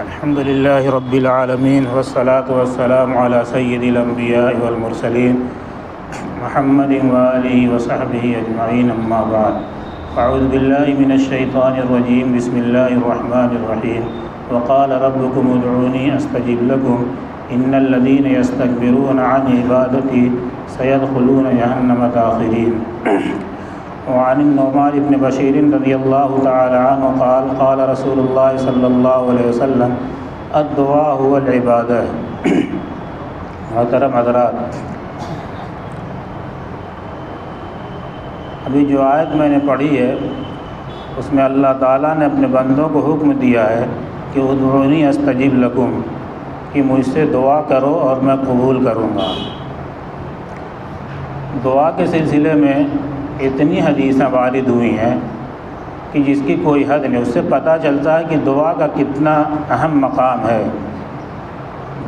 الحمد لله رب العالمين والصلاة والسلام على سيد الأنبياء والمرسلين محمد وآله وصحبه أجمعين أما بعد أعوذ بالله من الشيطان الرجيم بسم الله الرحمن الرحيم وقال ربكم ادعوني أستجب لكم إن الذين يستكبرون عن عبادتي سيدخلون جهنم داخرين وعن النعمان بن بشير رضي الله تعالى عنه قال قال رسول الله صلى الله عليه وسلم الدعاء هو العبادة۔ محترم حضرات، ابھی جو آیت میں نے پڑھی ہے اس میں اللہ تعالیٰ نے اپنے بندوں کو حکم دیا ہے کہ ادعونی استجب لکم، کہ مجھ سے دعا کرو اور میں قبول کروں گا۔ دعا کے سلسلے میں اتنی حدیثیں وارد ہوئی ہیں کہ جس کی کوئی حد نہیں۔ اس سے پتہ چلتا ہے کہ دعا کا کتنا اہم مقام ہے۔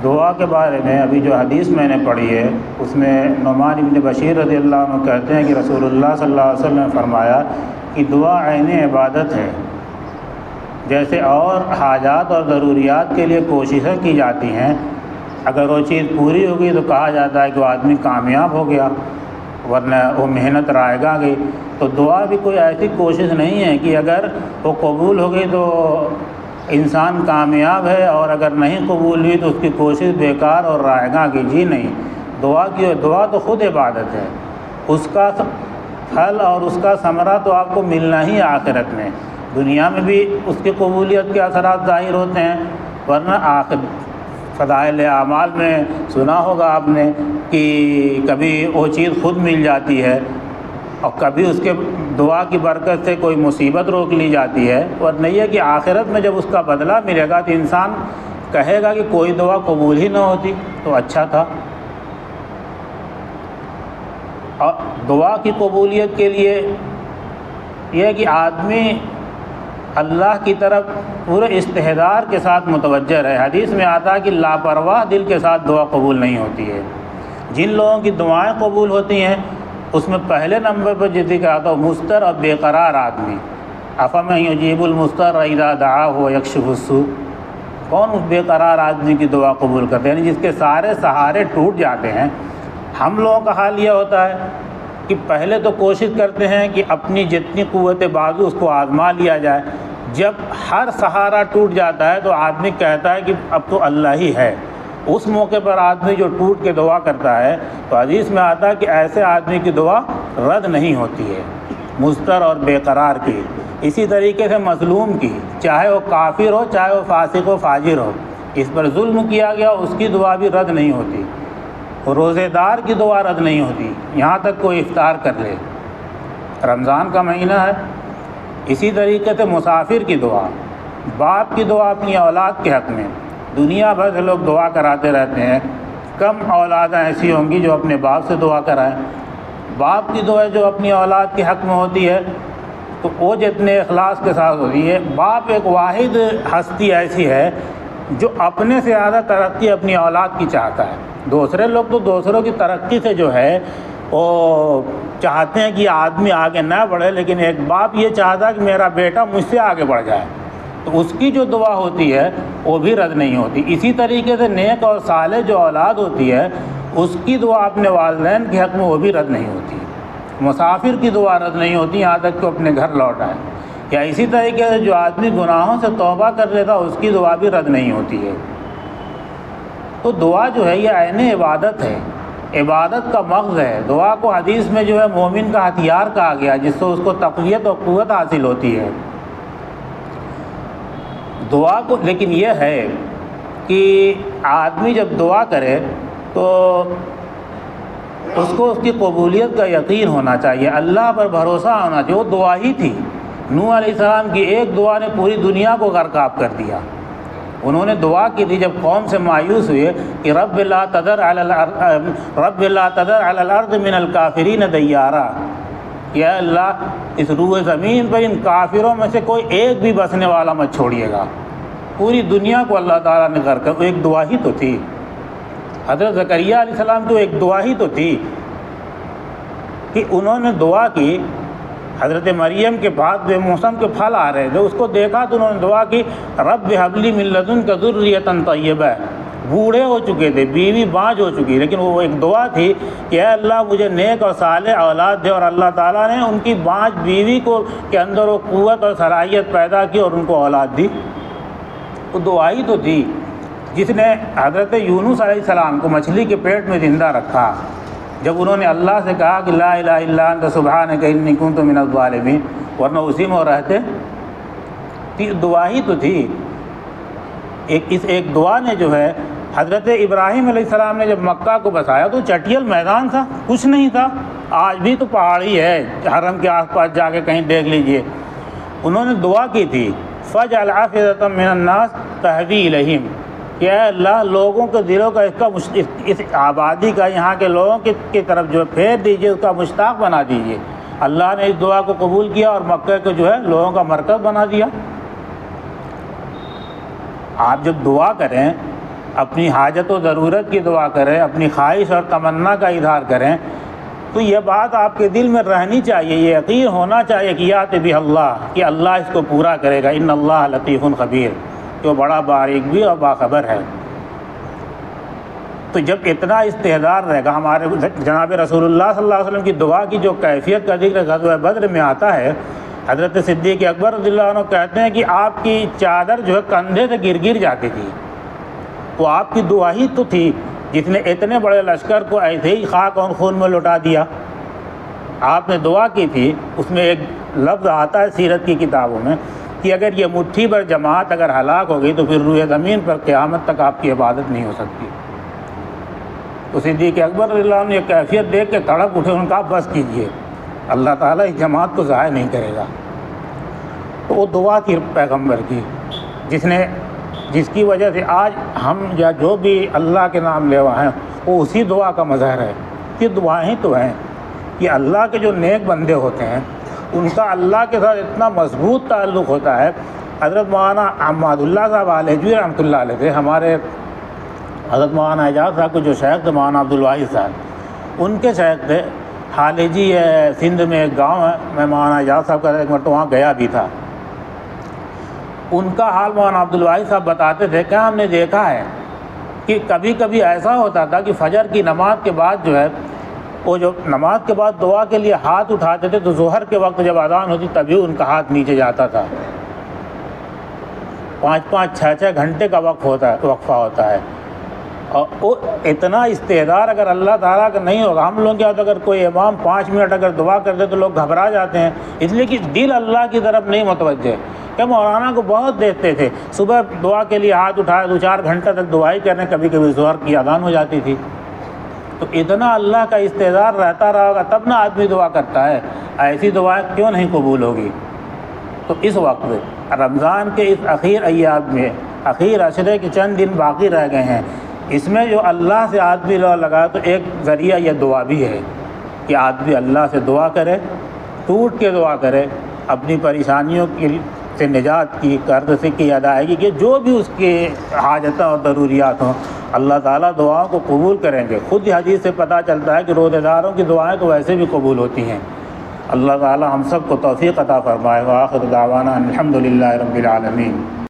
دعا کے بارے میں ابھی جو حدیث میں نے پڑھی ہے اس میں نعمان بن بشیر رضی اللہ عنہ کہتے ہیں کہ رسول اللہ صلی اللہ علیہ وسلم نے فرمایا کہ دعا عین عبادت ہے۔ جیسے اور حاجات اور ضروریات کے لیے کوششیں کی جاتی ہیں، اگر وہ چیز پوری ہوگی تو کہا جاتا ہے کہ وہ آدمی کامیاب ہو گیا، ورنہ وہ محنت رائے گا گئی۔ تو دعا بھی کوئی ایسی کوشش نہیں ہے کہ اگر وہ قبول ہو گئی تو انسان کامیاب ہے اور اگر نہیں قبول ہوئی تو اس کی کوشش بیکار اور رائے گا گی۔ جی نہیں، دعا تو خود عبادت ہے۔ اس کا پھل اور اس کا ثمرہ تو آپ کو ملنا ہی آخرت میں۔ دنیا میں بھی اس کی قبولیت کے اثرات ظاہر ہوتے ہیں، ورنہ فضائل اعمال میں سنا ہوگا آپ نے کہ کبھی وہ چیز خود مل جاتی ہے اور کبھی اس کے دعا کی برکت سے کوئی مصیبت روک لی جاتی ہے، ورنہ یہ کہ آخرت میں جب اس کا بدلہ ملے گا تو انسان کہے گا کہ کوئی دعا قبول ہی نہ ہوتی تو اچھا تھا۔ اور دعا کی قبولیت کے لیے یہ ہے کہ آدمی اللہ کی طرف پورے استحضار کے ساتھ متوجہ رہے۔ حدیث میں آتا ہے کہ لاپرواہ دل کے ساتھ دعا قبول نہیں ہوتی ہے۔ جن لوگوں کی دعائیں قبول ہوتی ہیں اس میں پہلے نمبر پر جو ذکر آتا ہے مضطر اور بے قرار آدمی۔ افمن یجیب المضطر اذا دعاہ ویکشف السوء، کون اس بے قرار آدمی کی دعا قبول کرتے ہیں، یعنی جس کے سارے سہارے ٹوٹ جاتے ہیں۔ ہم لوگوں کا حال یہ ہوتا ہے کہ پہلے تو کوشش کرتے ہیں کہ اپنی جتنی قوت بازو اس کو آزما لیا جائے، جب ہر سہارا ٹوٹ جاتا ہے تو آدمی کہتا ہے کہ اب تو اللہ ہی ہے۔ اس موقع پر آدمی جو ٹوٹ کے دعا کرتا ہے تو حدیث میں آتا ہے کہ ایسے آدمی کی دعا رد نہیں ہوتی ہے، مضطر اور بے قرار کی۔ اسی طریقے سے مظلوم کی، چاہے وہ کافر ہو چاہے وہ فاسق و فاجر ہو، اس پر ظلم کیا گیا اس کی دعا بھی رد نہیں ہوتی۔ روزے دار کی دعا رد نہیں ہوتی، یہاں تک کوئی افطار کر لے، رمضان کا مہینہ ہے۔ اسی طریقے سے مسافر کی دعا، باپ کی دعا اپنی اولاد کے حق میں، دنیا بھر سے لوگ دعا کراتے رہتے ہیں، کم اولادیں ایسی ہوں گی جو اپنے باپ سے دعا کرائیں۔ باپ کی دعا جو اپنی اولاد کے حق میں ہوتی ہے تو وہ جتنے اخلاص کے ساتھ ہوتی ہے۔ باپ ایک واحد ہستی ایسی ہے جو اپنے سے زیادہ ترقی اپنی اولاد کی چاہتا ہے۔ دوسرے لوگ تو دوسروں کی ترقی سے جو ہے وہ چاہتے ہیں کہ آدمی آگے نہ بڑھے، لیکن ایک باپ یہ چاہتا ہے کہ میرا بیٹا مجھ سے آگے بڑھ جائے، تو اس کی جو دعا ہوتی ہے وہ بھی رد نہیں ہوتی۔ اسی طریقے سے نیک اور صالح جو اولاد ہوتی ہے اس کی دعا اپنے والدین کے حق میں وہ بھی رد نہیں ہوتی۔ مسافر کی دعا رد نہیں ہوتی یہاں تک کہ اپنے گھر لوٹ آئے۔ یا اسی طریقے سے جو آدمی گناہوں سے توبہ کر لیتا اس کی دعا بھی رد نہیں ہوتی ہے۔ تو دعا جو ہے یہ عین عبادت ہے، عبادت کا مغز ہے۔ دعا کو حدیث میں جو ہے مومن کا ہتھیار کہا گیا، جس سے اس کو تقویت اور قوت حاصل ہوتی ہے۔ دعا کو لیکن یہ ہے کہ آدمی جب دعا کرے تو اس کو اس کی قبولیت کا یقین ہونا چاہیے، اللہ پر بھروسہ ہونا چاہیے۔ وہ دعا ہی تھی، نوح علیہ السلام کی ایک دعا نے پوری دنیا کو غرقاب کر دیا۔ انہوں نے دعا کی تھی جب قوم سے مایوس ہوئے کہ رب لا تذر علی الارض من الکافرین دیارا، کہ اے اللہ اس روئے زمین پر ان کافروں میں سے کوئی ایک بھی بسنے والا مت چھوڑیے گا۔ پوری دنیا کو اللہ تعالیٰ نے غرق کر، ایک دعا ہی تو تھی۔ حضرت زکریہ علیہ السلام تو ایک دعا ہی تو تھی کہ انہوں نے دعا کی حضرت مریم کے پاس بے موسم کے پھل آ رہے تھے، اس کو دیکھا تو انہوں نے دعا کی رب هب لی من لدنک ذریۃ طیبہ۔ بوڑھے ہو چکے تھے، بیوی باج ہو چکی، لیکن وہ ایک دعا تھی کہ اے اللہ مجھے نیک اور صالح اولاد دے، اور اللہ تعالیٰ نے ان کی باج بیوی کو کے اندر وہ قوت اور صلاحیت پیدا کی اور ان کو اولاد دی۔ وہ دعا ہی تو تھی جس نے حضرت یونس علیہ السلام کو مچھلی کے پیٹ میں زندہ رکھا، جب انہوں نے اللہ سے کہا کہ لا الہ الا انت سبحانک انی کنت من الظالمین، ورنہ اسی میں وہ رہتے۔ دعا ہی تو تھی۔ ایک دعا نے جو ہے حضرت ابراہیم علیہ السلام نے جب مکہ کو بسایا تو چٹیل میدان تھا، کچھ نہیں تھا، آج بھی تو پہاڑی ہے، حرم کے آس پاس جا کے کہیں دیکھ لیجئے۔ انہوں نے دعا کی تھی فَجْعَلْ أَفْئِدَةً مِّنَ النَّاسِ تَهْوِي إِلَيْهِمْ کہ اے اللہ لوگوں کے دلوں کا اس آبادی کا، یہاں کے لوگوں کی طرف جو پھیر دیجئے، اس کا مشتاق بنا دیجئے۔ اللہ نے اس دعا کو قبول کیا اور مکہ کو جو ہے لوگوں کا مرکز بنا دیا۔ آپ جب دعا کریں، اپنی حاجت و ضرورت کی دعا کریں، اپنی خواہش اور تمنا کا اظہار کریں، تو یہ بات آپ کے دل میں رہنی چاہیے، یہ یقین ہونا چاہیے کہ یات بھی اللہ، کہ اللہ اس کو پورا کرے گا۔ ان اللہ لطیف خبیر، جو بڑا باریک بھی اور باخبر ہے۔ تو جب اتنا استحضار رہے گا، ہمارے جناب رسول اللہ صلی اللہ علیہ وسلم کی دعا کی جو کیفیت کا ذکر غزوہ بدر میں آتا ہے، حضرت صدیق اکبر رضی اللہ عنہ کہتے ہیں کہ آپ کی چادر جو ہے کندھے سے گر جاتی تھی۔ وہ آپ کی دعا ہی تو تھی جس نے اتنے بڑے لشکر کو ایسے ہی خاک اور خون میں لٹا دیا۔ آپ نے دعا کی تھی، اس میں ایک لفظ آتا ہے سیرت کی کتابوں میں کہ اگر یہ مٹھی بھر جماعت اگر ہلاک ہو گئی تو پھر روئے زمین پر قیامت تک آپ کی عبادت نہیں ہو سکتی۔ تو صدیق اکبر رضی اللہ عنہ نے یہ کیفیت دیکھ کے تڑپ اٹھے، ان کا بس کیجئے، اللہ تعالیٰ اس جماعت کو ضائع نہیں کرے گا۔ تو وہ دعا تھی پیغمبر کی، جس کی وجہ سے آج ہم یا جو بھی اللہ کے نام لیوا ہیں وہ اسی دعا کا مظہر ہے۔ یہ دعائیں تو ہیں کہ اللہ کے جو نیک بندے ہوتے ہیں ان کا اللہ کے ساتھ اتنا مضبوط تعلق ہوتا ہے۔ حضرت مولانا احمد اللہ صاحب علیہ رحمۃ اللہ علیہ تھے، ہمارے حضرت مولانا اعجاز صاحب کو جو شیخ تھے مولانا عبدالواحد صاحب، ان کے شیخ تھے حالجی ہے، سندھ میں ایک گاؤں ہے، میں مولانا اعجاز صاحب کا ایک مرتبہ وہاں گیا بھی تھا۔ ان کا حال مولانا عبدالواحد صاحب بتاتے تھے کہ ہم نے دیکھا ہے کہ کبھی کبھی ایسا ہوتا تھا کہ فجر کی نماز کے بعد جو ہے وہ جو نماز کے بعد دعا کے لیے ہاتھ اٹھاتے تھے تو ظہر کے وقت جب اذان ہوتی تبھی ان کا ہاتھ نیچے جاتا تھا۔ 5-5 6-6 گھنٹے کا وقفہ ہوتا ہے، اور اتنا استعدار اگر اللہ تعالیٰ کا نہیں ہوگا۔ ہم لوگ کیا ہوتا اگر کوئی امام 5 منٹ اگر دعا کرتے تو لوگ گھبرا جاتے ہیں، اس لیے کہ دل اللہ کی طرف نہیں متوجہ۔ کہ مولانا کو بہت دیکھتے تھے، صبح دعا کے لیے ہاتھ اٹھائے 2-4 گھنٹہ تک دعائی کرنے، کبھی کبھی ظہر کی اذان ہو جاتی تھی۔ تو اتنا اللہ کا استعدار رہتا رہا ہوگا تب نہ آدمی دعا کرتا ہے، ایسی دعائیں کیوں نہیں قبول ہوگی؟ تو اس وقت رمضان کے اس اخیر ایام میں، اخیر عشرے کے چند دن باقی رہ گئے ہیں، اس میں جو اللہ سے آدمی لگا تو ایک ذریعہ یہ دعا بھی ہے کہ آدمی اللہ سے دعا کرے، ٹوٹ کے دعا کرے، اپنی پریشانیوں سے نجات کی، قرض سے کی ادائیگی کی، جو بھی اس کی حاجتیں اور ضروریات ہوں، اللہ تعالیٰ دعاؤں کو قبول کریں گے۔ خود حدیث سے پتہ چلتا ہے کہ روزہ داروں کی دعائیں تو ویسے بھی قبول ہوتی ہیں۔ اللہ تعالیٰ ہم سب کو توفیق عطا فرمائے۔ وآخر دعوانا الحمد للہ رب العالمین۔